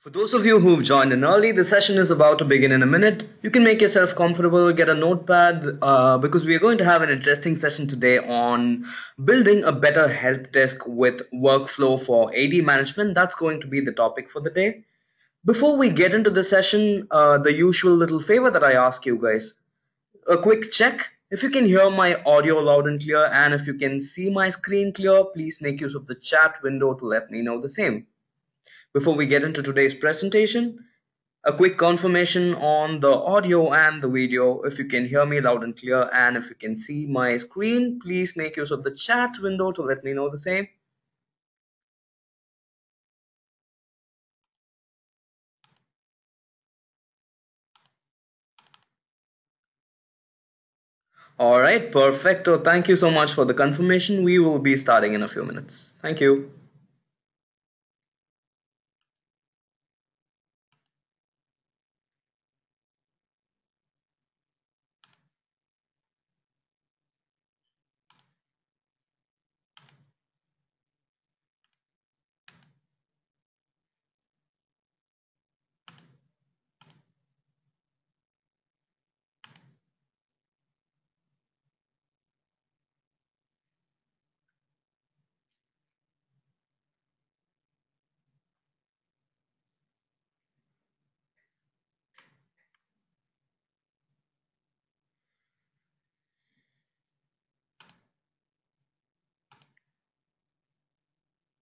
For those of you who've joined in early, the session is about to begin in a minute. You can make yourself comfortable, get a notepad, because we are going to have an interesting session today on building a better help desk with workflow for AD management. That's going to be the topic for the day. Before we get into the session, the usual little favor that I ask you guys, a quick check. If you can hear my audio loud and clear, and if you can see my screen clear, please make use of the chat window to let me know the same. Before we get into today's presentation, a quick confirmation on the audio and the video. If you can hear me loud and clear, and if you can see my screen, please make use of the chat window to let me know the same. All right, perfecto. Thank you so much for the confirmation. We will be starting in a few minutes. Thank you.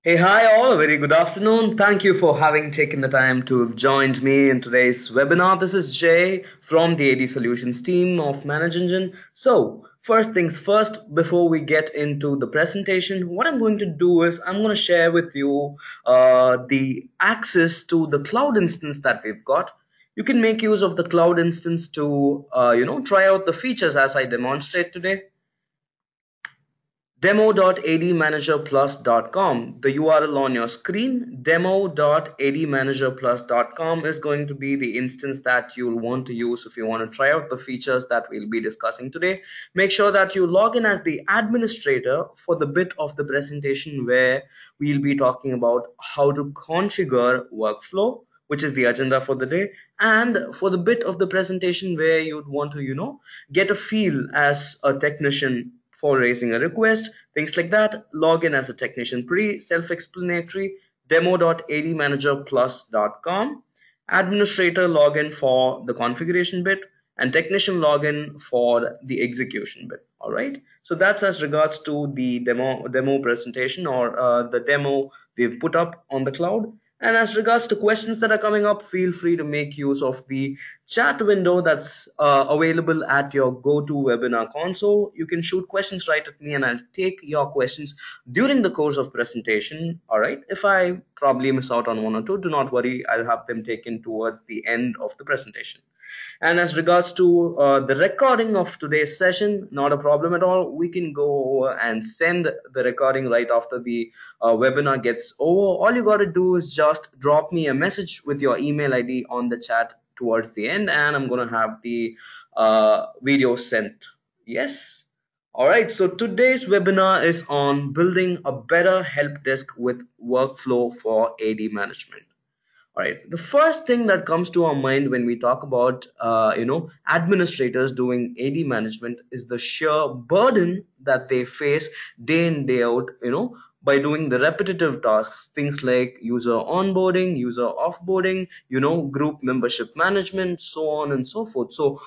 Hey, hi all, a very good afternoon. Thank you for having taken the time to have joined me in today's webinar. This is Jay from the AD Solutions team of ManageEngine. So, first things first, before we get into the presentation, what I'm going to do is I'm going to share with you the access to the cloud instance that we've got. You can make use of the cloud instance to, try out the features as I demonstrate today. Demo.admanagerplus.com. The URL on your screen, demo.admanagerplus.com, is going to be the instance that you'll want to use if you want to try out the features that we'll be discussing today. Make sure that you log in as the administrator for the bit of the presentation where we'll be talking about how to configure workflow, which is the agenda for the day, and for the bit of the presentation where you'd want to, get a feel as a technician for raising a request, things like that. Log in as a technician. Pretty self-explanatory. Demo.admanagerplus.com. Administrator login for the configuration bit, and technician login for the execution bit. All right. So that's as regards to the demo presentation, or the demo we've put up on the cloud. And as regards to questions that are coming up, feel free to make use of the chat window that's available at your GoToWebinar console. You can shoot questions right at me and I'll take your questions during the course of presentation. All right. If I probably miss out on one or two, do not worry. I'll have them taken towards the end of the presentation. And as regards to the recording of today's session, not a problem at all. We can go over and send the recording right after the webinar gets over. All you got to do is just drop me a message with your email ID on the chat towards the end, and I'm going to have the video sent. Yes. All right, so today's webinar is on building a better help desk with workflow for AD management. All right, the first thing that comes to our mind when we talk about administrators doing AD management is the sheer burden that they face day in day out, by doing the repetitive tasks, things like user onboarding, user offboarding, group membership management, so on and so forth. So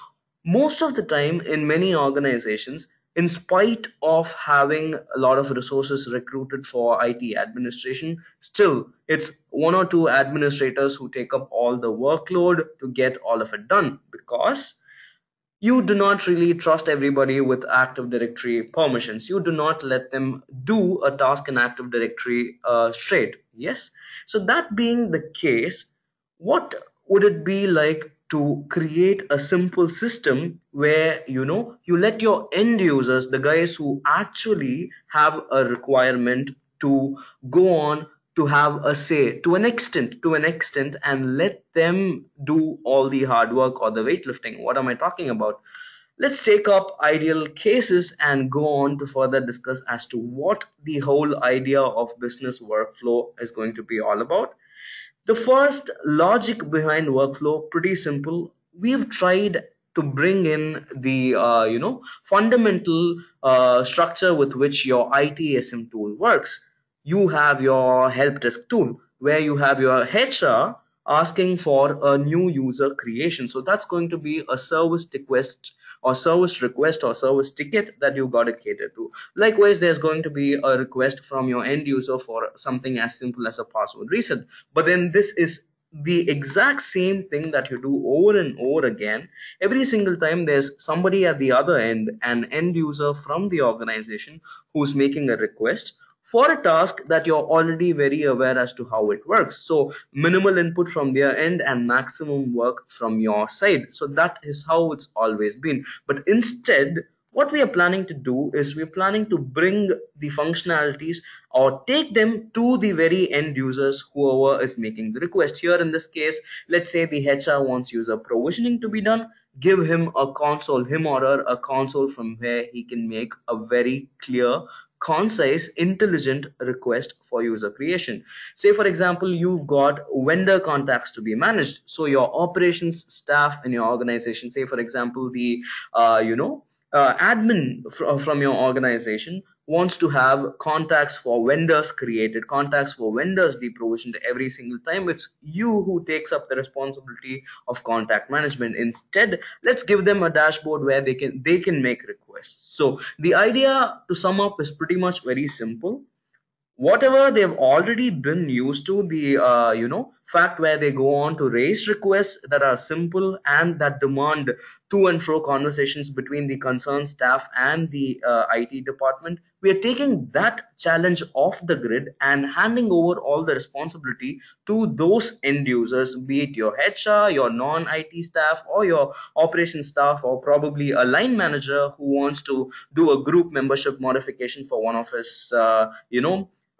most of the time in many organizations, in spite of having a lot of resources recruited for IT administration, still it's one or two administrators who take up all the workload to get all of it done, because you do not really trust everybody with Active Directory permissions. You do not let them do a task in Active Directory straight. Yes. So that being the case, what would it be like to create a simple system where you let your end users, the guys who actually have a requirement to go on, to have a say to an extent, and let them do all the hard work or the weightlifting? What am I talking about? Let's take up ideal cases and go on to further discuss as to what the whole idea of business workflow is going to be all about. The first logic behind workflow, pretty simple. We've tried to bring in the fundamental structure with which your ITSM tool works. You have your help desk tool where you have your HR asking for a new user creation. So that's going to be a service request or service ticket that you got to cater to. Likewise, there's going to be a request from your end user for something as simple as a password reset. But then this is the exact same thing that you do over and over again. Every single time there's somebody at the other end, an end user from the organization, who's making a request for a task that you're already very aware as to how it works. So minimal input from their end and maximum work from your side. So that is how it's always been. But instead, what we are planning to do is we're planning to bring the functionalities or take them to the very end users, whoever is making the request. Here in this case, let's say the HR wants user provisioning to be done. Give him a console, him or her a console from where he can make a very clear, concise, intelligent request for user creation. Say for example, you've got vendor contacts to be managed. So your operations staff in your organization, say for example the admin from your organization wants to have contacts for vendors created, contacts for vendors deprovisioned every single time. It's you who takes up the responsibility of contact management. Instead, let's give them a dashboard where they can make requests. So the idea, to sum up, is pretty much very simple. Whatever they've already been used to, the fact where they go on to raise requests that are simple and that demand to and fro conversations between the concerned staff and the IT department, we are taking that challenge off the grid and handing over all the responsibility to those end users, be it your HR, your non-IT staff, or your operations staff, or probably a line manager who wants to do a group membership modification for one of his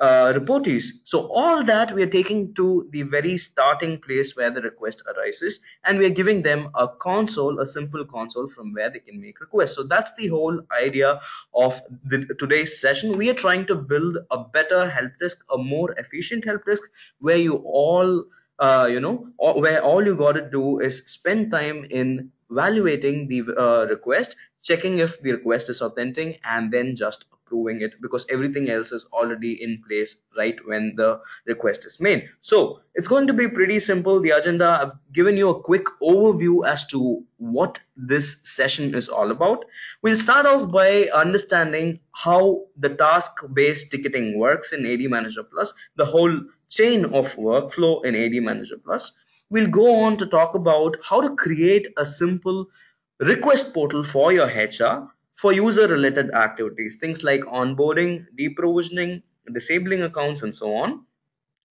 reportees. So all that we are taking to the very starting place where the request arises, and we are giving them a console, a simple console from where they can make requests. So that's the whole idea of today's session. We are trying to build a better help desk, a more efficient help desk, where you all where all you got to do is spend time in evaluating the request, checking if the request is authentic, and then just approving it, because everything else is already in place right when the request is made. So it's going to be pretty simple. The agenda, I've given you a quick overview as to what this session is all about. We'll start off by understanding how the task-based ticketing works in ADManager Plus, the whole chain of workflow in ADManager Plus. We'll go on to talk about how to create a simple request portal for your HR for user related activities, things like onboarding, deprovisioning, disabling accounts, and so on.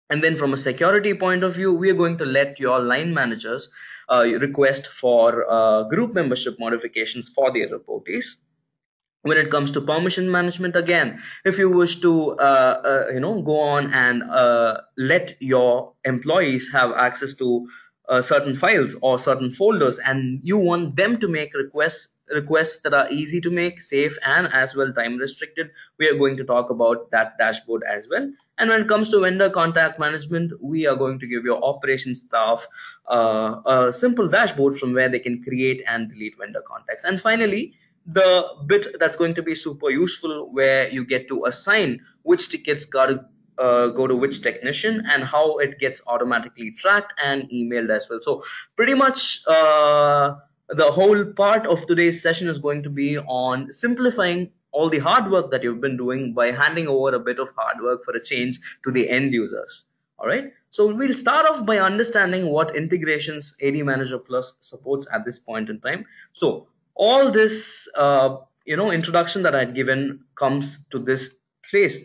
And then from a security point of view, we are going to let your line managers request for group membership modifications for their reportees. When it comes to permission management, again, if you wish to go on and let your employees have access to certain files or certain folders, and you want them to make requests that are easy to make, safe, and as well time restricted, we are going to talk about that dashboard as well. And when it comes to vendor contact management, we are going to give your operations staff a simple dashboard from where they can create and delete vendor contacts. And finally, the bit that's going to be super useful, where you get to assign which tickets got to go to which technician, and how it gets automatically tracked and emailed as well. So pretty much the whole part of today's session is going to be on simplifying all the hard work that you've been doing by handing over a bit of hard work for a change to the end users. All right, so we'll start off by understanding what integrations ADManager Plus supports at this point in time. So all this introduction that I'd given comes to this place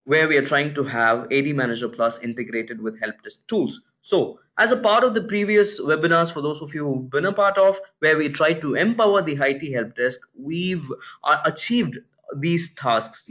where we are trying to have ADManager Plus integrated with help desk tools. So as a part of the previous webinars, for those of you who've been a part of, where we try to empower the IT help desk, we've achieved these tasks.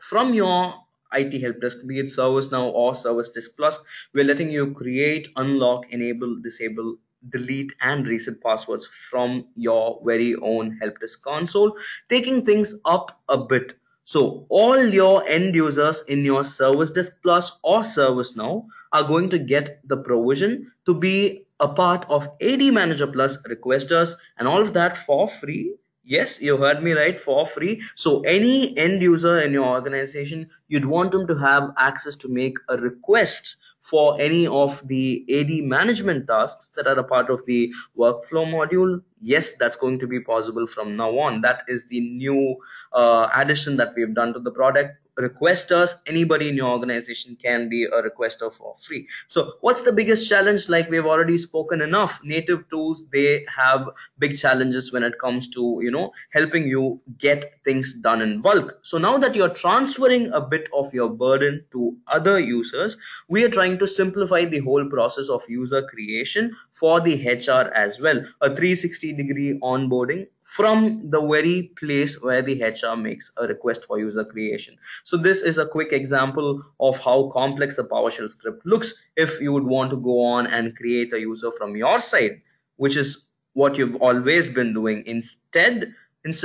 From your IT help desk, be it ServiceNow or Service Desk Plus, we're letting you create, unlock, enable, disable, delete, and reset passwords from your very own help desk console, taking things up a bit. So all your end users in your Service Desk Plus or ServiceNow are going to get the provision to be a part of ADManager Plus requesters, and all of that for free. Yes, you heard me right, for free. So any end user in your organization, you'd want them to have access to make a request for any of the AD management tasks that are a part of the workflow module. Yes, that's going to be possible from now on. That is the new addition that we've done to the product. Requesters, anybody in your organization can be a requester for free. So what's the biggest challenge? Like we've already spoken enough, native tools, they have big challenges when it comes to helping you get things done in bulk. So now that you're transferring a bit of your burden to other users, we are trying to simplify the whole process of user creation for the HR as well. A 360-degree onboarding from the very place where the HR makes a request for user creation. So this is a quick example of how complex a PowerShell script looks if you would want to go on and create a user from your side, which is what you've always been doing. Instead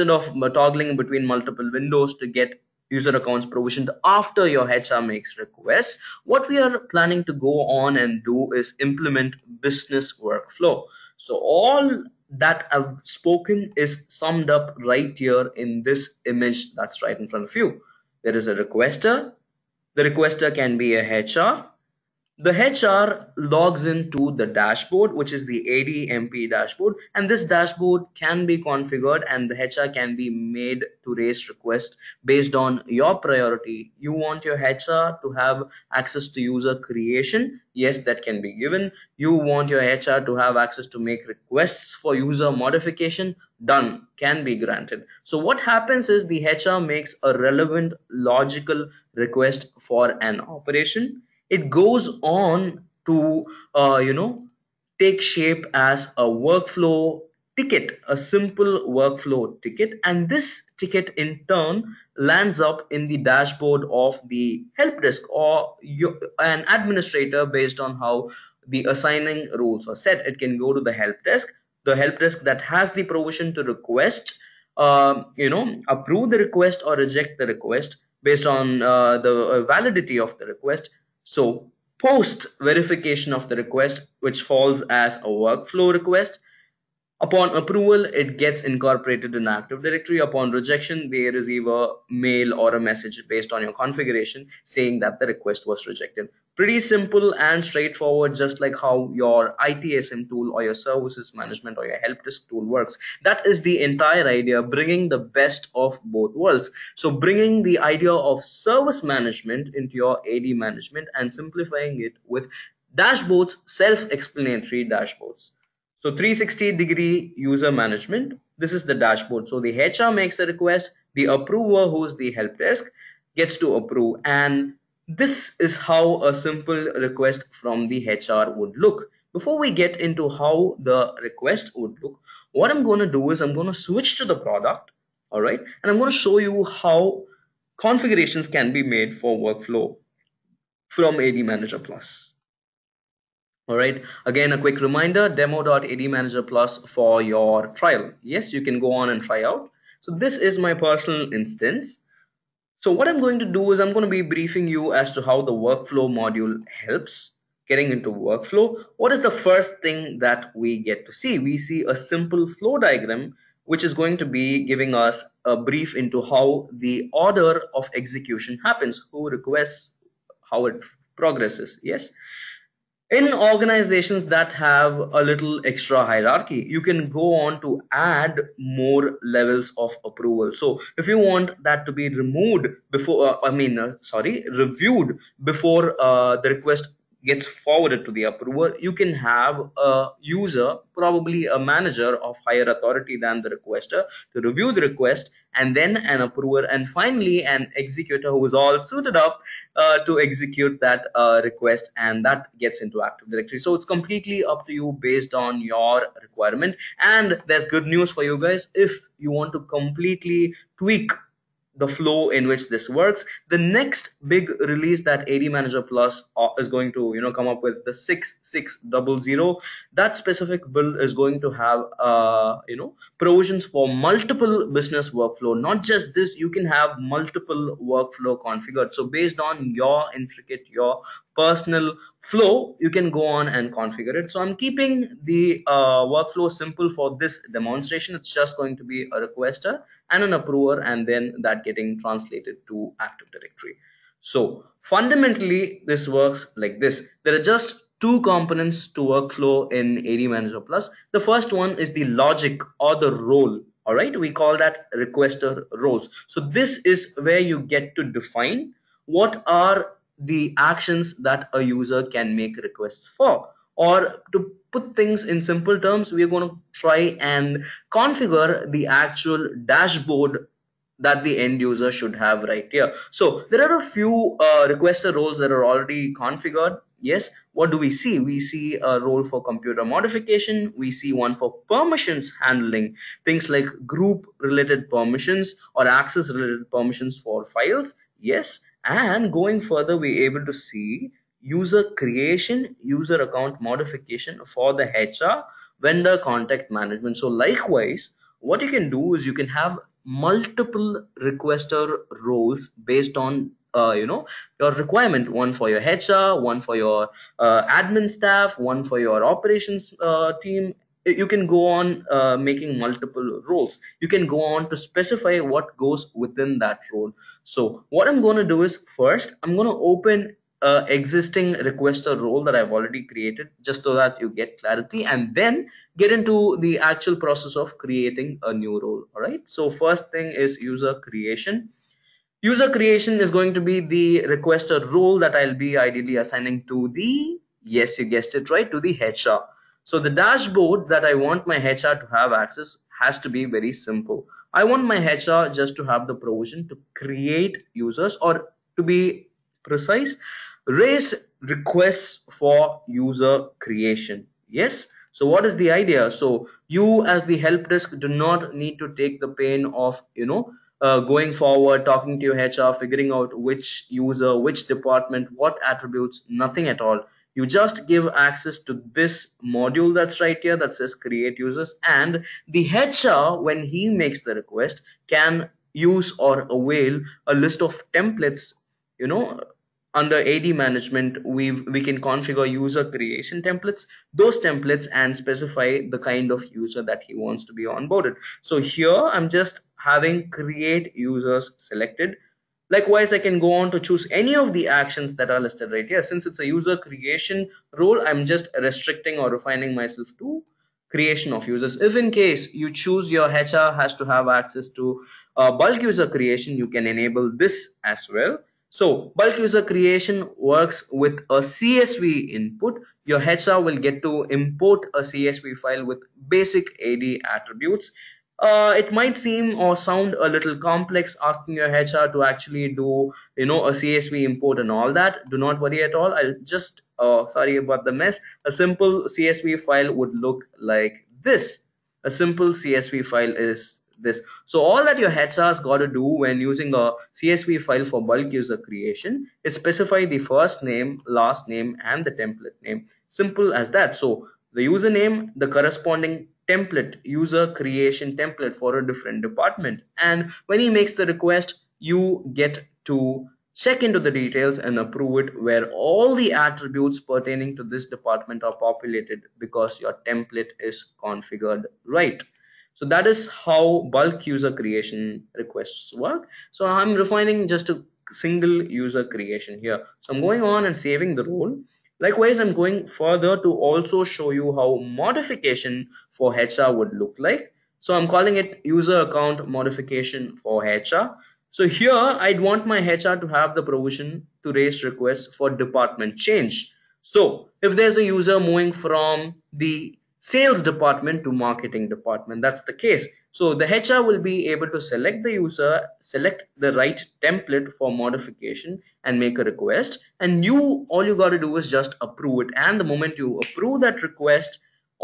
of toggling between multiple windows to get user accounts provisioned after your HR makes requests, what we are planning to go on and do is implement business workflow. So all that I've spoken is summed up right here in this image that's right in front of you. There is a requester. The requester can be a HR. The HR logs into the dashboard, which is the ADMP dashboard, and this dashboard can be configured and the HR can be made to raise requests based on your priority. You want your HR to have access to user creation? Yes, that can be given. You want your HR to have access to make requests for user modification? Done, can be granted. So what happens is the HR makes a relevant logical request for an operation. It goes on to take shape as a workflow ticket, a simple workflow ticket, and this ticket in turn lands up in the dashboard of the help desk or an administrator based on how the assigning rules are set. It can go to the help desk, that has the provision to request, approve the request or reject the request based on the validity of the request. So post verification of the request, which falls as a workflow request. Upon approval, it gets incorporated in Active Directory. Upon rejection, they receive a mail or a message based on your configuration saying that the request was rejected. Pretty simple and straightforward, just like how your ITSM tool or your services management or your help desk tool works. That is the entire idea, bringing the best of both worlds. So bringing the idea of service management into your AD management and simplifying it with dashboards, self-explanatory dashboards. So 360-degree user management. This is the dashboard. So the HR makes a request, the approver, who is the help desk, gets to approve. And this is how a simple request from the HR would look. Before we get into how the request would look, what I'm going to do is I'm going to switch to the product. All right. And I'm going to show you how configurations can be made for workflow from ADManager Plus. All right, again, a quick reminder, demo.ADManager Plus for your trial. Yes, you can go on and try out. So this is my personal instance. So what I'm going to do is I'm going to be briefing you as to how the workflow module helps. Getting into workflow, what is the first thing that we get to see? We see a simple flow diagram, which is going to be giving us a brief into how the order of execution happens, who requests, how it progresses. Yes. In organizations that have a little extra hierarchy, you can go on to add more levels of approval. So if you want that to be removed before, reviewed before the request gets forwarded to the approver, you can have a user, probably a manager of higher authority than the requester, to review the request, and then an approver, and finally an executor who is all suited up to execute that request, and that gets into Active Directory. So it's completely up to you based on your requirement. And there's good news for you guys. If you want to completely tweak the flow in which this works. The next big release that ADManager Plus is going to come up with, the 6600, that specific build is going to have provisions for multiple business workflow. Not just this, you can have multiple workflow configured. So based on your your personal flow, you can go on and configure it. So I'm keeping the workflow simple for this demonstration. It's just going to be a requester and an approver, and then that getting translated to Active Directory. So fundamentally, this works like this. There are just two components to workflow in ADManager Plus. The first one is the logic or the role. All right, we call that requester roles. So this is where you get to define what are the actions that a user can make requests for. Or to put things in simple terms, we're going to try and configure the actual dashboard that the end user should have right here. So there are a few requester roles that are already configured. Yes, what do we see? We see a role for computer modification. We see one for permissions handling, things like group related permissions or access related permissions for files. Yes, and going further, we're able to see user creation, user account modification for the HR, vendor contact management. So likewise, what you can do is you can have multiple requester roles based on your requirement. One for your HR, one for your admin staff, one for your operations team. You can go on making multiple roles. You can go on to specify what goes within that role. So what I'm going to do is, first I'm going to open existing requester role that I've already created, just so that you get clarity, and then get into the actual process of creating a new role. All right, so first thing is user creation. User creation is going to be the requester role that I'll be ideally assigning to the, yes, you guessed it right, to the HR. So the dashboard that I want my HR to have access has to be very simple. I want my HR just to have the provision to create users, or to be precise, raise requests for user creation. Yes. So what is the idea? So you as the help desk do not need to take the pain of going forward, talking to your HR, figuring out which user, which department, what attributes, nothing at all. You just give access to this module that's right here that says create users, and the HR, when he makes the request, can use or avail a list of templates. Under AD management, we can configure user creation templates, those templates, and specify the kind of user that he wants to be onboarded. So here I'm just having create users selected. Likewise, I can go on to choose any of the actions that are listed right here. Since it's a user creation role, I'm just restricting or refining myself to creation of users. If in case you choose your HR has to have access to bulk user creation, you can enable this as well. So bulk user creation works with a CSV input. Your HR will get to import a CSV file with basic AD attributes. It might seem or sound a little complex asking your HR to actually do a CSV import and all that. Do not worry at all. I'll just sorry about the mess. A simple CSV file would look like this. A simple CSV file is this. So all that your HR's got to do when using a CSV file for bulk user creation is specify the first name, last name, and the template name. Simple as that. So the username, the corresponding template, user creation template for a different department, and when he makes the request, you get to check into the details and approve it, where all the attributes pertaining to this department are populated because your template is configured right. So that is how bulk user creation requests work. So I'm refining just a single user creation here. So I'm going on and saving the role. Likewise, I'm going further to also show you how modification for HR would look like. So I'm calling it user account modification for HR. So here I'd want my HR to have the provision to raise requests for department change. So if there's a user moving from the sales department to marketing department, that's the case. So the HR will be able to select the user, select the right template for modification, and make a request. And all you got to do is just approve it. And the moment you approve that request,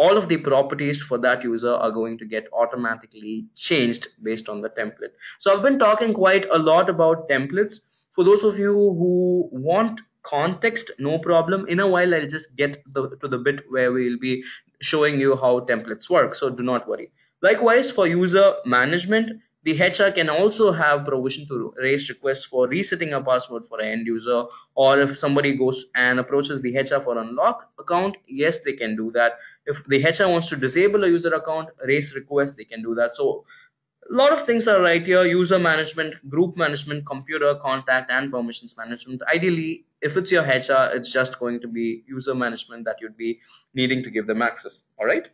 all of the properties for that user are going to get automatically changed based on the template. So I've been talking quite a lot about templates. For those of you who want context, no problem. In a while, I'll just get to the bit where we'll be showing you how templates work. So do not worry. Likewise, for user management, the HR can also have provision to raise requests for resetting a password for an end user, or if somebody goes and approaches the HR for unlock account, yes, they can do that. If the HR wants to disable a user account, raise request, they can do that. So a lot of things are right here: user management, group management, computer contact, and permissions management. Ideally, if it's your HR, it's just going to be user management that you'd be needing to give them access. All right.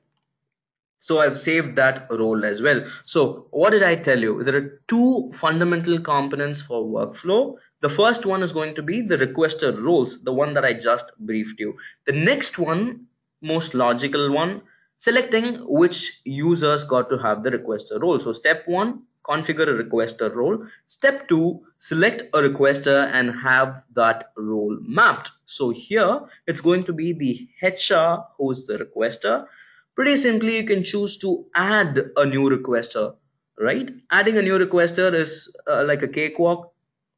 So I've saved that role as well. So what did I tell you? There are two fundamental components for workflow. The first one is going to be the requester roles, the one that I just briefed you. The next one, most logical one, selecting which users got to have the requester role. So step one, configure a requester role. Step two, select a requester and have that role mapped. So here it's going to be the HR who's the requester. Pretty simply, you can choose to add a new requester, right? Adding a new requester is like a cakewalk.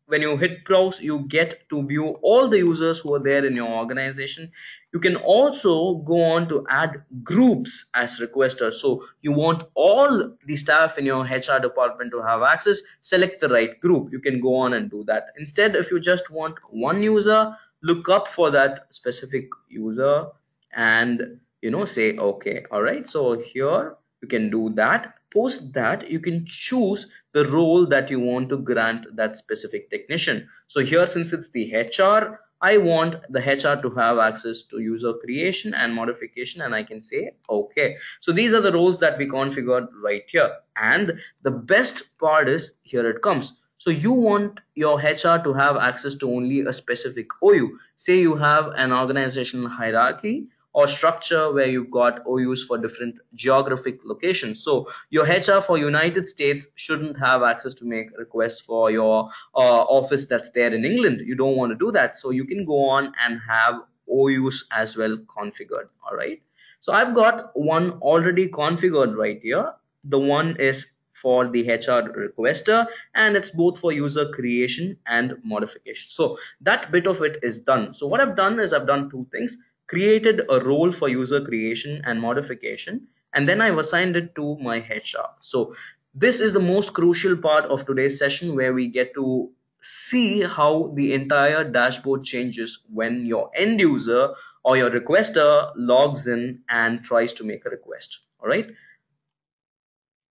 When you hit browse, you get to view all the users who are there in your organization. You can also go on to add groups as requesters. So you want all the staff in your HR department to have access, select the right group. You can go on and do that. Instead, if you just want one user, look up for that specific user and say okay. All right, so here you can do that. Post that, you can choose the role that you want to grant that specific technician. So here, since it's the HR, I want the HR to have access to user creation and modification, and I can say okay. So these are the roles that we configured right here. And the best part is, here it comes. So you want your HR to have access to only a specific OU. Say you have an organizational hierarchy or structure where you've got OUs for different geographic locations. So your HR for United States shouldn't have access to make requests for your office that's there in England. You don't want to do that. So you can go on and have OUs as well configured. All right. So I've got one already configured right here. The one is for the HR requester, and it's both for user creation and modification. So that bit of it is done. So what I've done is I've done two things: created a role for user creation and modification, and then I've assigned it to my HR. So this is the most crucial part of today's session, where we get to see how the entire dashboard changes when your end user or your requester logs in and tries to make a request. All right.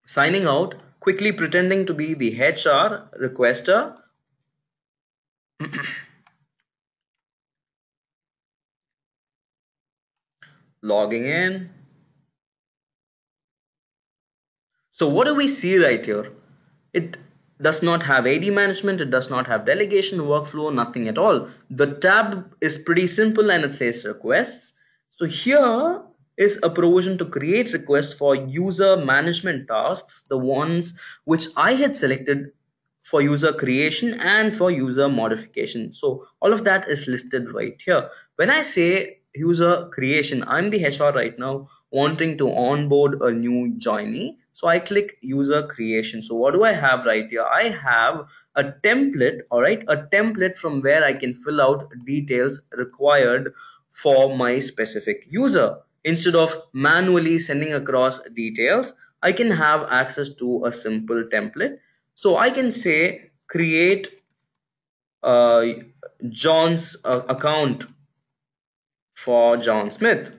Signing out, quickly pretending to be the HR requester. Logging in. So what do we see right here? It does not have AD management, it does not have delegation, workflow, nothing at all. The tab is pretty simple and it says requests. So here is a provision to create requests for user management tasks, the ones which I had selected for user creation and for user modification. So all of that is listed right here. When I say user creation, I'm the HR right now wanting to onboard a new joinee. So I click user creation. So what do I have right here? I have a template, all right, a template from where I can fill out details required for my specific user. Instead of manually sending across details, I can have access to a simple template. So I can say create John's account for John Smith.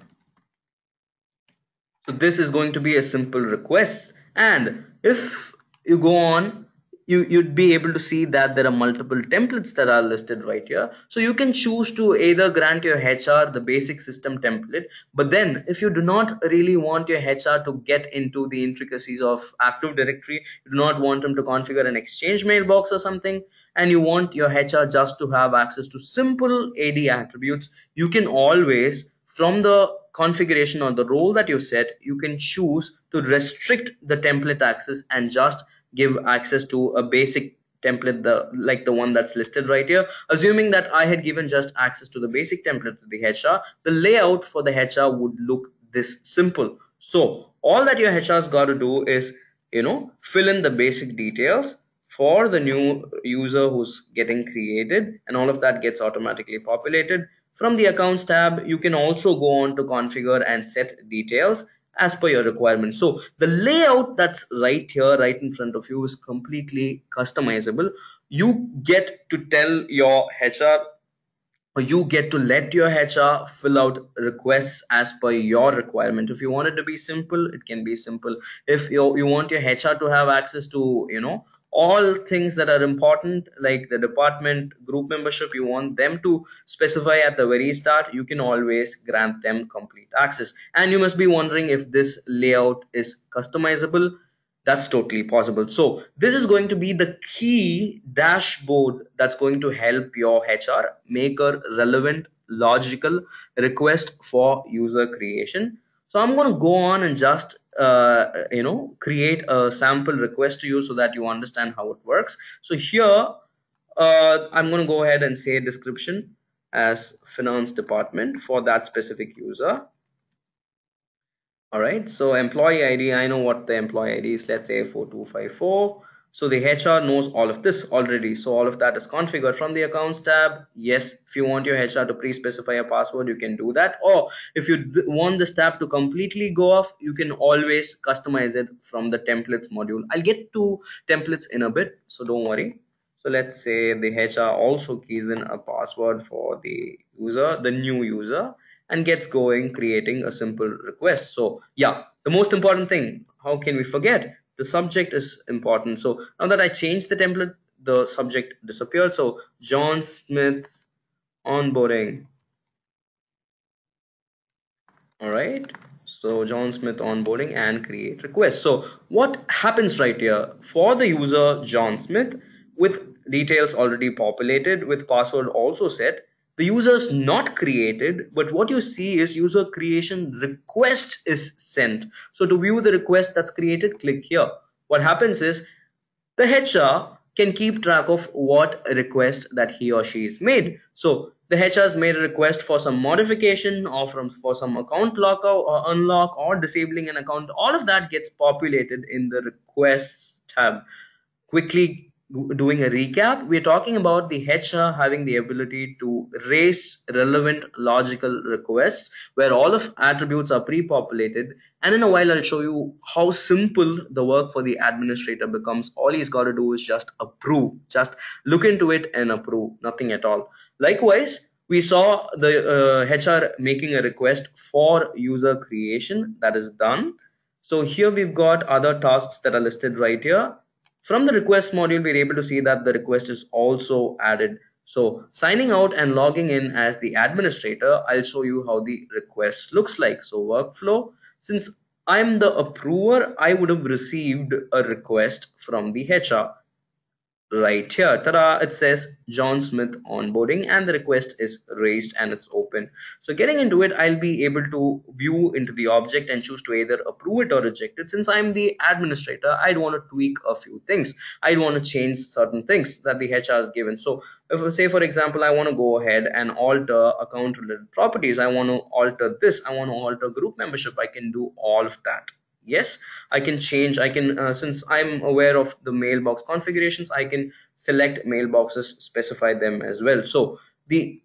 So this is going to be a simple request, and if you go on, you'd be able to see that there are multiple templates that are listed right here. So you can choose to either grant your HR the basic system template, but then if you do not really want your HR to get into the intricacies of Active Directory, you do not want them to configure an Exchange mailbox or something, and you want your HR just to have access to simple AD attributes, you can always, from the configuration or the role that you set, you can choose to restrict the template access and just give access to a basic template, like the one that's listed right here. Assuming that I had given just access to the basic template to the HR, the layout for the HR would look this simple. So all that your HR's got to do is, fill in the basic details for the new user who's getting created, and all of that gets automatically populated. From the accounts tab, you can also go on to configure and set details as per your requirement. So the layout that's right here, right in front of you, is completely customizable. You get to tell your HR, or you get to let your HR fill out requests as per your requirement. If you want it to be simple, it can be simple. If you want your HR to have access to, all things that are important, like the department group membership, you want them to specify at the very start, you can always grant them complete access. And you must be wondering if this layout is customizable. That's totally possible. So this is going to be the key dashboard that's going to help your HR make a relevant, logical request for user creation. So I'm going to go on and just create a sample request to you so that you understand how it works. So here I'm going to go ahead and say description as finance department for that specific user. All right, so employee ID, I know what the employee ID is. Let's say 4254. So the HR knows all of this already. So all of that is configured from the accounts tab. Yes, if you want your HR to pre-specify a password, you can do that. Or if you want this tab to completely go off, you can always customize it from the templates module. I'll get to templates in a bit, so don't worry. So let's say the HR also keys in a password for the user, the new user, and gets going creating a simple request. So yeah, the most important thing, how can we forget? The subject is important. So now that I changed the template, the subject disappeared. So John Smith onboarding. All right, so John Smith onboarding and create request. So what happens right here for the user John Smith, with details already populated, with password also set, the user is not created, but what you see is user creation request is sent. So to view the request that's created, click here. What happens is the HR can keep track of what request that he or she is made. So the HR has made a request for some modification, or for some account lockout or unlock, or disabling an account. All of that gets populated in the requests tab. Quickly doing a recap, we're talking about the HR having the ability to raise relevant logical requests where all of attributes are pre-populated. And in a while, I'll show you how simple the work for the administrator becomes. All he's got to do is just approve, just look into it and approve, nothing at all. Likewise, we saw the HR making a request for user creation, that is done. So here we've got other tasks that are listed right here. From the request module, we're able to see that the request is also added. So signing out and logging in as the administrator, I'll show you how the request looks like. So workflow, since I'm the approver, I would have received a request from the HR. Right here, ta-da, it says John Smith onboarding, and the request is raised and it's open. So getting into it, I'll be able to view into the object and choose to either approve it or reject it. Since I'm the administrator, I'd want to tweak a few things. I'd want to change certain things that the HR has given. So if, say for example, I want to go ahead and alter account related properties, I want to alter this, I want to alter group membership, I can do all of that. Yes, I can change, I can since I'm aware of the mailbox configurations, I can select mailboxes, specify them as well. So the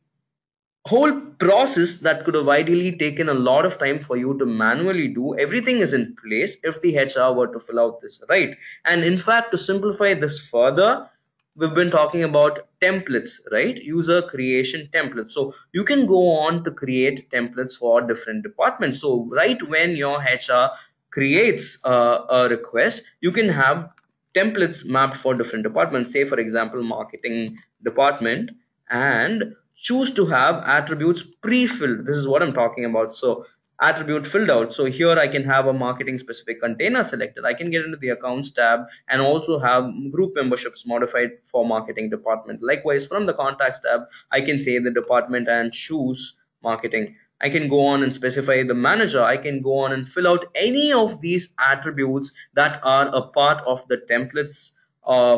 whole process that could have ideally taken a lot of time for you to manually do, everything is in place if the HR were to fill out this right. And in fact, to simplify this further, we've been talking about templates, right? User creation templates. So you can go on to create templates for different departments. So right when your HR creates a request, you can have templates mapped for different departments. Say for example, marketing department, and choose to have attributes pre-filled. This is what I'm talking about. So attribute filled out. So here I can have a marketing specific container selected. I can get into the accounts tab and also have group memberships modified for marketing department. Likewise, from the contacts tab, I can say the department and choose marketing. I can go on and specify the manager. I can go on and fill out any of these attributes that are a part of the templates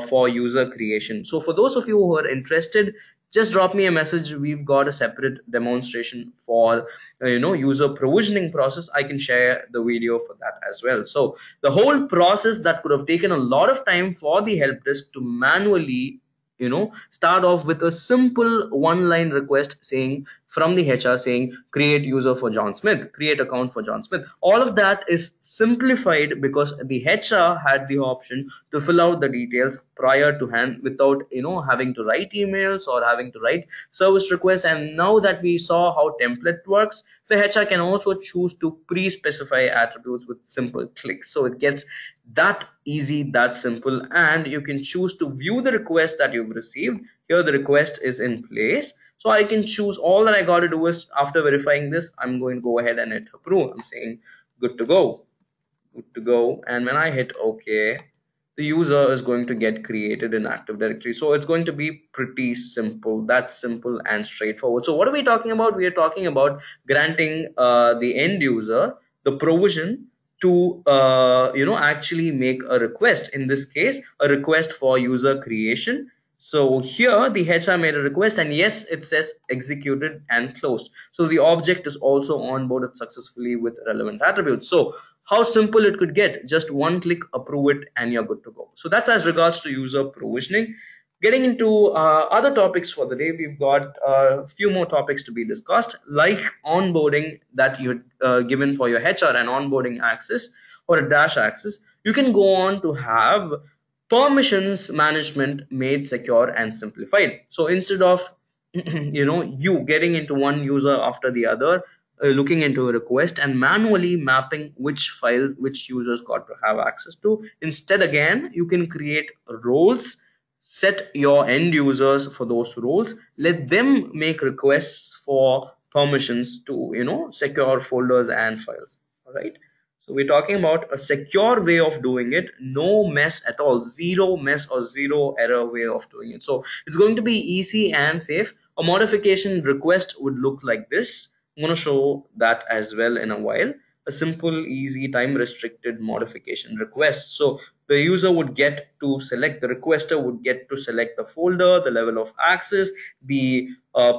for user creation. So for those of you who are interested, just drop me a message. We've got a separate demonstration for user provisioning process. I can share the video for that as well. So the whole process that could have taken a lot of time for the help desk to manually start off with a simple one line request saying from the HR saying create user for John Smith, create account for John Smith. All of that is simplified because the HR had the option to fill out the details prior to hand without having to write emails or having to write service requests. And now that we saw how template works, the HR can also choose to pre-specify attributes with simple clicks. So it gets that easy, that simple, and you can choose to view the request that you've received. Here the request is in place, so I can choose. All that I got to do is, after verifying this, I'm going to go ahead and hit approve. I'm saying good to go, good to go. And when I hit OK, the user is going to get created in Active Directory. So it's going to be pretty simple. That's simple and straightforward. So what are we talking about? We are talking about granting the end user the provision to actually make a request. In this case, a request for user creation. So here the HR made a request, and yes, it says executed and closed. So the object is also onboarded successfully with relevant attributes. So how simple it could get, just one click, approve it, and you're good to go. So that's as regards to user provisioning. Getting into other topics for the day, we've got a few more topics to be discussed, like onboarding that you're given for your HR and onboarding access or a dash access. You can go on to have permissions management made secure and simplified. So instead of you getting into one user after the other, looking into a request and manually mapping which file which users got to have access to, instead again you can create roles, set your end users for those roles, let them make requests for permissions to secure folders and files. All right, so we're talking about a secure way of doing it, no mess at all, zero mess or zero error way of doing it. So it's going to be easy and safe. A modification request would look like this. I'm going to show that as well in a while. A simple, easy, time restricted modification request. So the user would get to select, the requester would get to select the folder, the level of access, the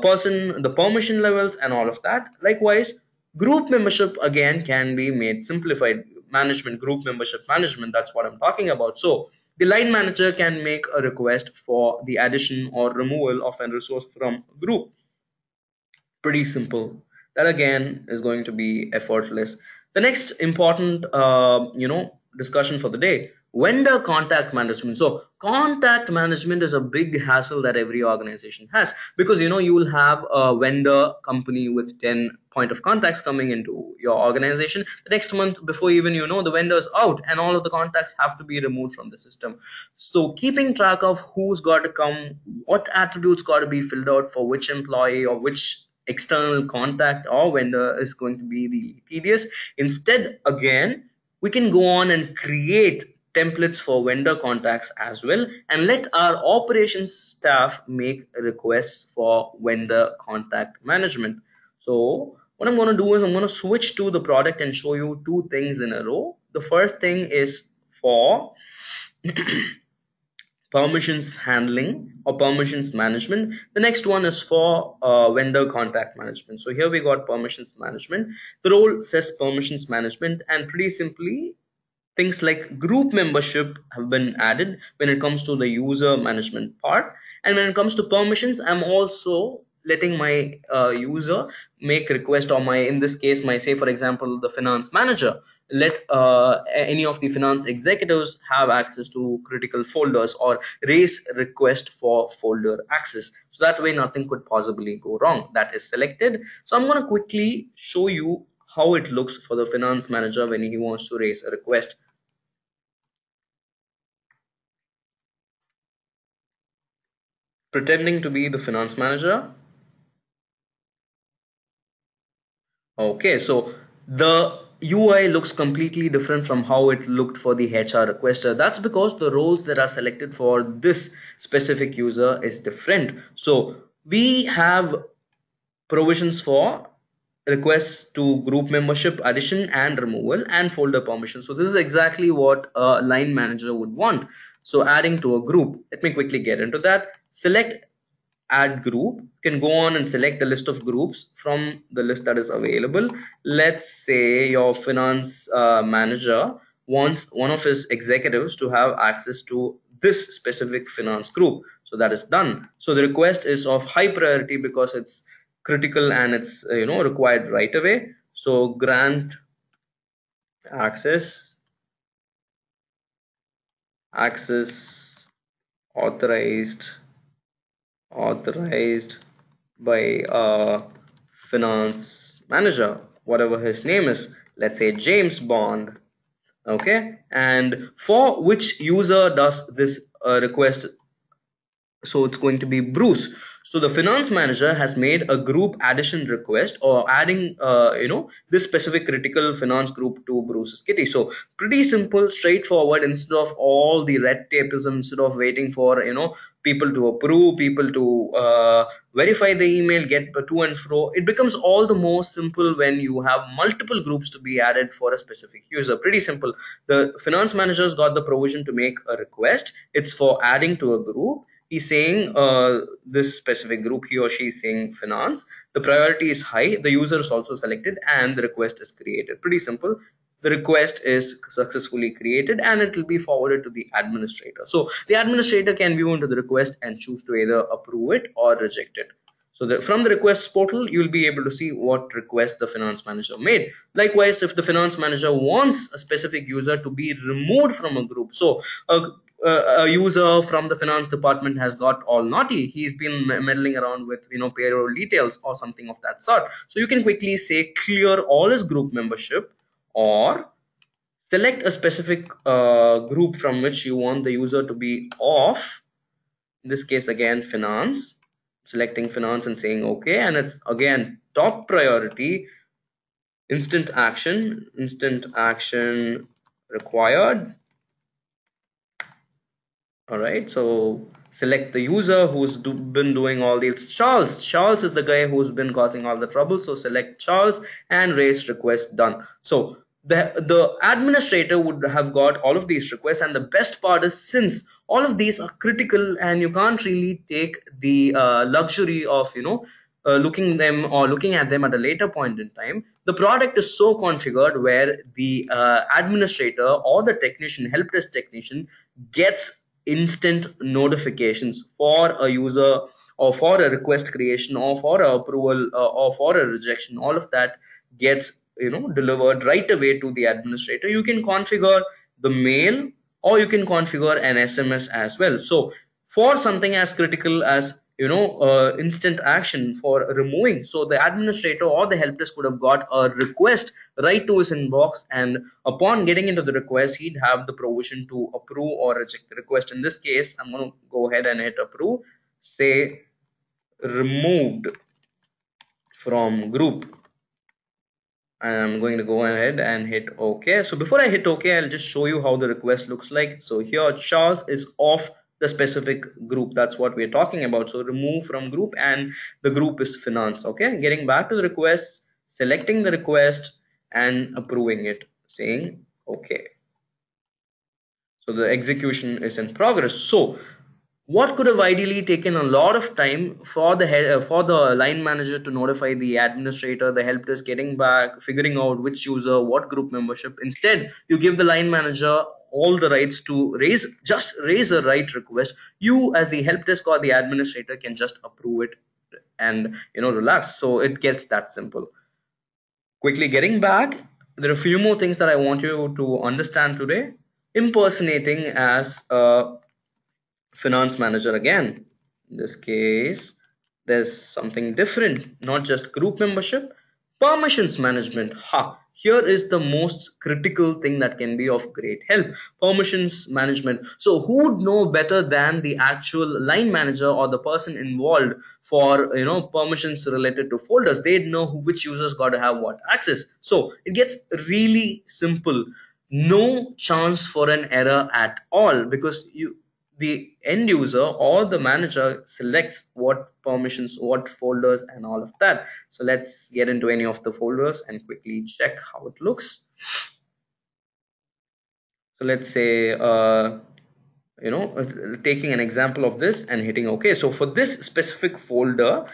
person, the permission levels, and all of that. Likewise, group membership again can be made simplified. Management, group membership management, that's what I'm talking about. So the line manager can make a request for the addition or removal of a resource from a group. Pretty simple. That again is going to be effortless. The next important discussion for the day, vendor contact management. So contact management is a big hassle that every organization has, because you will have a vendor company with 10 point of contacts coming into your organization. The next month, before even the vendor's out, and all of the contacts have to be removed from the system. So keeping track of who's got to come, what attributes got to be filled out for which employee or which external contact or vendor is going to be really tedious. Instead, again, we can go on and create templates for vendor contacts as well, and let our operations staff make requests for vendor contact management. So what I'm going to do is I'm going to switch to the product and show you two things in a row. The first thing is for permissions handling or permissions management. The next one is for vendor contact management. So here we got permissions management. The role says permissions management, and pretty simply things like group membership have been added when it comes to the user management part. And when it comes to permissions, I'm also letting my user make request, or my, in this case, my, say for example, the finance manager, let any of the finance executives have access to critical folders or raise request for folder access. So that way nothing could possibly go wrong. That is selected. So I'm going to quickly show you how it looks for the finance manager when he wants to raise a request. Pretending to be the finance manager. Okay, so the UI looks completely different from how it looked for the HR requester. That's because the roles that are selected for this specific user is different. So we have provisions for requests to group membership addition and removal and folder permission. So this is exactly what a line manager would want. So adding to a group, let me quickly get into that. Select add group, you can go on and select the list of groups from the list that is available. Let's say your finance manager wants one of his executives to have access to this specific finance group. So that is done. So the request is of high priority because it's critical and it's required right away. So grant access, access authorized authorized by a finance manager, whatever his name is, let's say James Bond. Okay, and for which user does this request? So it's going to be Bruce. So the finance manager has made a group addition request or adding this specific critical finance group to Bruce's kitty. So pretty simple, straightforward. Instead of all the red tapeism, instead of waiting for people to approve, people to verify the email, get to and fro, it becomes all the more simple when you have multiple groups to be added for a specific user. Pretty simple. The finance manager's got the provision to make a request. It's for adding to a group. He's saying this specific group, he or she is saying finance, the priority is high, the user is also selected, and the request is created. Pretty simple. The request is successfully created and it will be forwarded to the administrator. So the administrator can view into the request and choose to either approve it or reject it. So from the requests portal, you'll be able to see what request the finance manager made. Likewise, if the finance manager wants a specific user to be removed from a group, so a user from the finance department has got all naughty, he's been meddling around with payroll details or something of that sort, so you can quickly say clear all his group membership, or select a specific group from which you want the user to be off. In this case, again, finance, selecting finance and saying okay, and it's again top priority, instant action required. All right, so select the user who's been doing all these. Charles is the guy who's been causing all the trouble, so select Charles and raise request. Done. So the administrator would have got all of these requests, and the best part is, since all of these are critical and you can't really take the luxury of looking at them at a later point in time, the product is so configured where the administrator or the technician, help desk technician, gets instant notifications for a user or for a request creation or for a approval or for a rejection. All of that gets delivered right away to the administrator. You can configure the mail or you can configure an SMS as well. So for something as critical as instant action for removing, so the administrator or the help desk would have got a request right to his inbox, and upon getting into the request, he'd have the provision to approve or reject the request. In this case, I'm going to go ahead and hit approve, say removed from group, and I'm going to go ahead and hit OK. So before I hit OK, I'll just show you how the request looks like. So here Charles is off the specific group. That's what we're talking about. So remove from group, and the group is finance. Okay, getting back to the request, selecting the request and approving it, saying OK. So the execution is in progress. So what could have ideally taken a lot of time for the for the line manager to notify the administrator, the help desk, getting back, figuring out which user, what group membership. Instead, you give the line manager all the rights to raise a right request. You, as the help desk or the administrator, can just approve it and relax. So it gets that simple. Quickly getting back, there are a few more things that I want you to understand today. Impersonating as a finance manager again. In this case, there's something different, not just group membership, permissions management. Here is the most critical thing that can be of great help. Permissions management. So who would know better than the actual line manager or the person involved for permissions related to folders? They'd know which users got to have what access. So it gets really simple. No chance for an error at all, because the end user or the manager selects what permissions, what folders, and all of that. So let's get into any of the folders and quickly check how it looks. So let's say taking an example of this and hitting OK. So for this specific folder,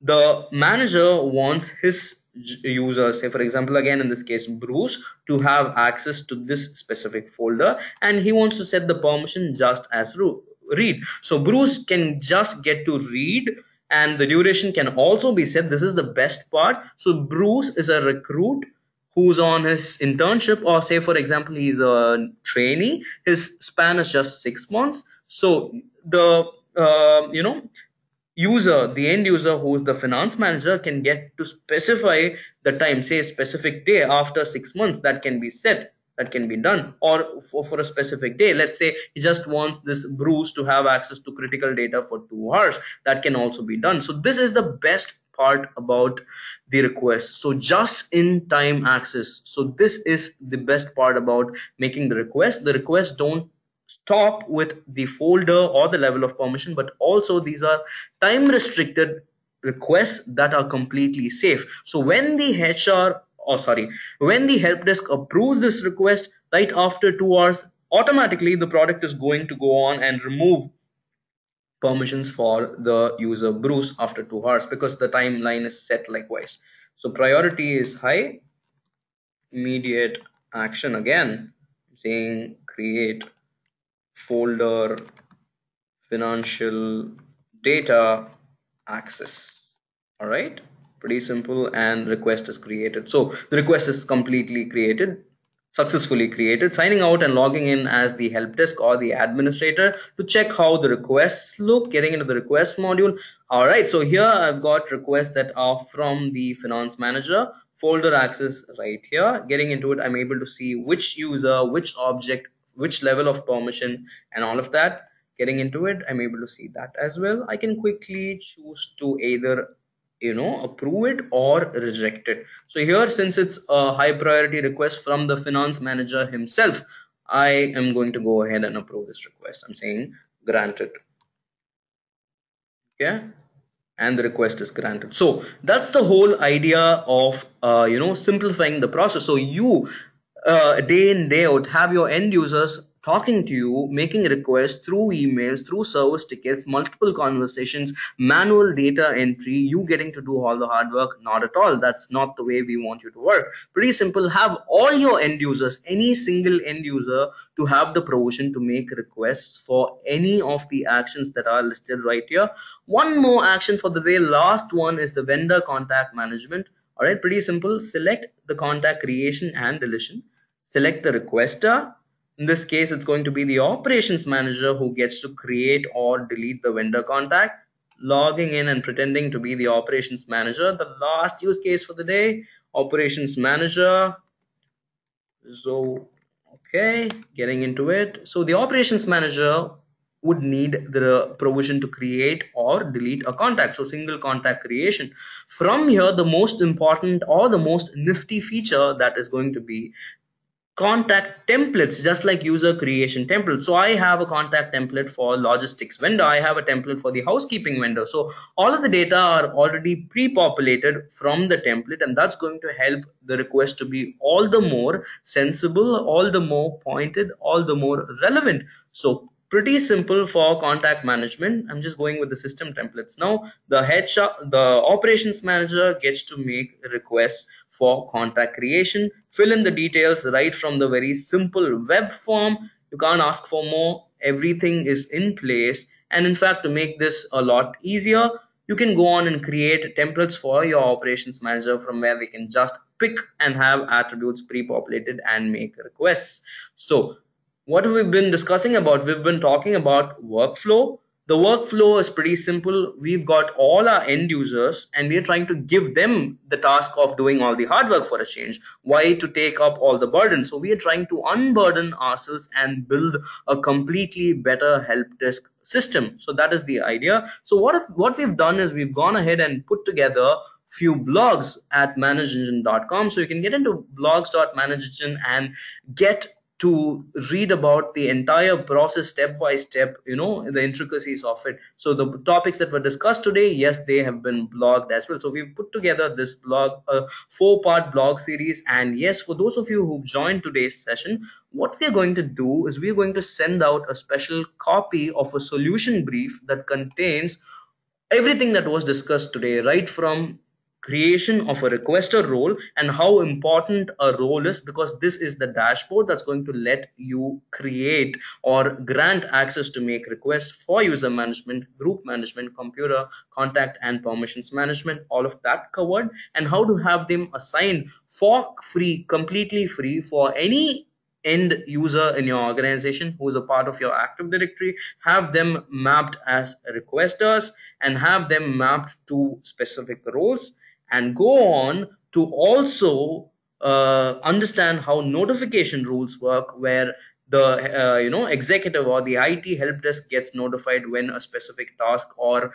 the manager wants his user, say for example, again in this case Bruce, to have access to this specific folder, and he wants to set the permission just as read. So Bruce can just get to read, and the duration can also be set. This is the best part. So Bruce is a recruit who's on his internship, or say for example he's a trainee, his span is just 6 months. So the user, the end user, who is the finance manager, can get to specify the time, say a specific day after 6 months, that can be set, that can be done. Or for a specific day, let's say he just wants this Bruce to have access to critical data for 2 hours, that can also be done. So this is the best part about the request. So just in time access. So this is the best part about making the request. The requests don't stop with the folder or the level of permission, but also these are time restricted requests that are completely safe. So when the when the help desk approves this request, right after 2 hours, automatically the product is going to go on and remove permissions for the user Bruce after 2 hours, because the timeline is set likewise. So priority is high, immediate action, again saying create folder financial data access. All right, pretty simple, and request is created. So the request is completely created, successfully created. Signing out and logging in as the help desk or the administrator to check how the requests look, getting into the request module. All right, so here I've got requests that are from the finance manager, folder access right here. Getting into it, I'm able to see which user, which object, which level of permission, and all of that. Getting into it, I'm able to see that as well. I can quickly choose to either approve it or reject it. So here, since it's a high priority request from the finance manager himself, I am going to go ahead and approve this request. I'm saying granted. Okay, and the request is granted. So that's the whole idea of simplifying the process. So you day in day out have your end users talking to you, making requests through emails, through service tickets, multiple conversations, manual data entry, you getting to do all the hard work. Not at all. That's not the way we want you to work. Pretty simple. Have all your end users, any single end user, to have the provision to make requests for any of the actions that are listed right here. One more action for the day, last one, is the vendor contact management. All right, pretty simple. Select the contact creation and deletion. Select the requester. In this case, it's going to be the operations manager who gets to create or delete the vendor contact. Logging in and pretending to be the operations manager. The last use case for the day, operations manager. So, okay, getting into it. So the operations manager would need the provision to create or delete a contact. So single contact creation. From here, the most important or the most nifty feature that is going to be contact templates, just like user creation templates. So I have a contact template for logistics vendor, I have a template for the housekeeping vendor. So all of the data are already pre-populated from the template, and that's going to help the request to be all the more sensible, all the more pointed, all the more relevant. So pretty simple for contact management. I'm just going with the system templates now. The operations manager gets to make requests for contact creation, fill in the details right from the very simple web form. You can't ask for more. Everything is in place. And in fact, to make this a lot easier, you can go on and create templates for your operations manager, from where they can just pick and have attributes pre-populated and make requests. So what have we been discussing about? We've been talking about workflow. The workflow is pretty simple. We've got all our end users, and we're trying to give them the task of doing all the hard work for a change. Why to take up all the burden? So we are trying to unburden ourselves and build a completely better help desk system. So that is the idea. So what we've done is we've gone ahead and put together few blogs at manageengine.com. So you can get into blogs.manageengine and get to read about the entire process step by step, the intricacies of it. So the topics that were discussed today, yes, they have been blogged as well. So we've put together this blog, a 4-part blog series. And yes, for those of you who've joined today's session, what we're going to do is we're going to send out a special copy of a solution brief that contains everything that was discussed today, right from creation of a requester role and how important a role is, because this is the dashboard that's going to let you create or grant access to make requests for user management, group management, computer contact and permissions management, all of that covered, and how to have them assigned for free, completely free, for any end user in your organization who is a part of your Active Directory. Have them mapped as requesters and have them mapped to specific roles, and go on to also understand how notification rules work, where the executive or the IT help desk gets notified when a specific task or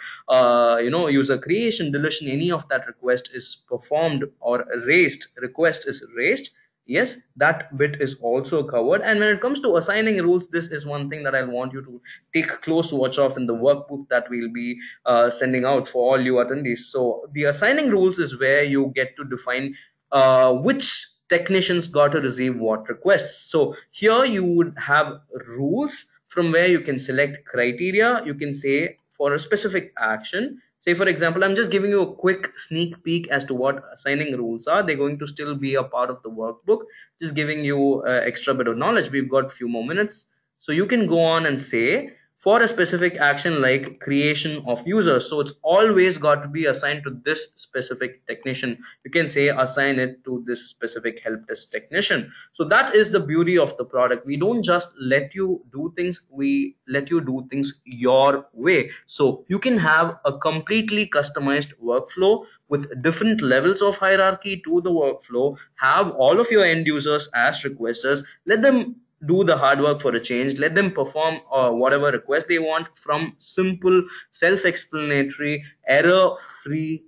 user creation, deletion, any of that request is performed or raised, request is raised. Yes, that bit is also covered. And when it comes to assigning rules, this is one thing that I want you to take close watch of in the workbook that we'll be sending out for all you attendees. So the assigning rules is where you get to define which technicians got to receive what requests. So here you would have rules from where you can select criteria. You can say for a specific action. Say, for example, I'm just giving you a quick sneak peek as to what assigning rules are. They're going to still be a part of the workbook, just giving you extra bit of knowledge. We've got a few more minutes. So you can go on and say, for a specific action like creation of users, so it's always got to be assigned to this specific technician. You can say assign it to this specific help desk technician. So that is the beauty of the product. We don't just let you do things, we let you do things your way. So you can have a completely customized workflow with different levels of hierarchy to the workflow, have all of your end users as requesters, let them do the hard work for a change, let them perform whatever request they want from simple, self-explanatory, error-free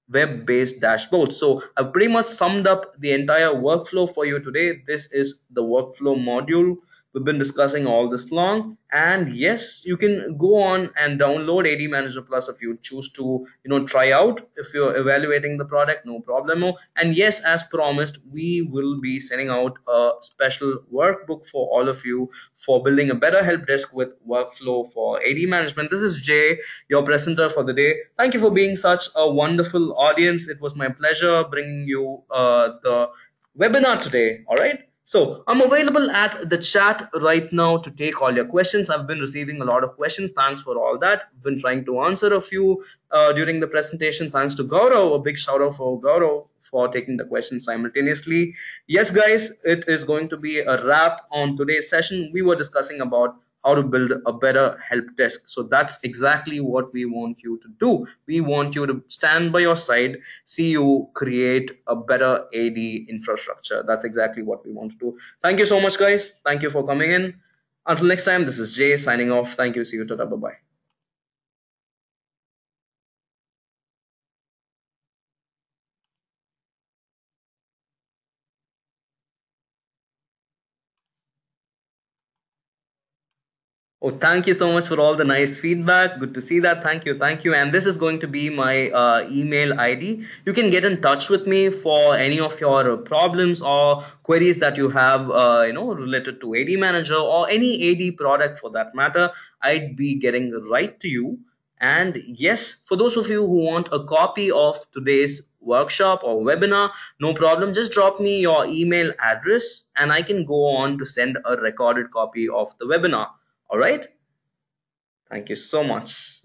web-based dashboard. So I've pretty much summed up the entire workflow for you today. This is the workflow module we've been discussing all this long. And yes, you can go on and download ADManager Plus if you choose to try out. If you're evaluating the product, no problemo. And yes, as promised, we will be sending out a special workbook for all of you for building a better help desk with workflow for AD management. This is Jay, your presenter for the day. Thank you for being such a wonderful audience. It was my pleasure bringing you the webinar today. All right. So I'm available at the chat right now to take all your questions. I've been receiving a lot of questions. Thanks for all that. I've been trying to answer a few during the presentation. Thanks to Gaurav. A big shout out for Gaurav for taking the questions simultaneously. Yes, guys, it is going to be a wrap on today's session. We were discussing about how to build a better help desk. So that's exactly what we want you to do. We want you to stand by your side, see you create a better AD infrastructure. That's exactly what we want to do. Thank you so much, guys. Thank you for coming in. Until next time, this is Jay signing off. Thank you. See you. Bye bye. Oh, thank you so much for all the nice feedback. Good to see that. Thank you. Thank you. And this is going to be my email ID. You can get in touch with me for any of your problems or queries that you have, related to AD Manager or any AD product for that matter. I'd be getting right to you. And yes, for those of you who want a copy of today's workshop or webinar, no problem. Just drop me your email address and I can go on to send a recorded copy of the webinar. All right. Thank you so much.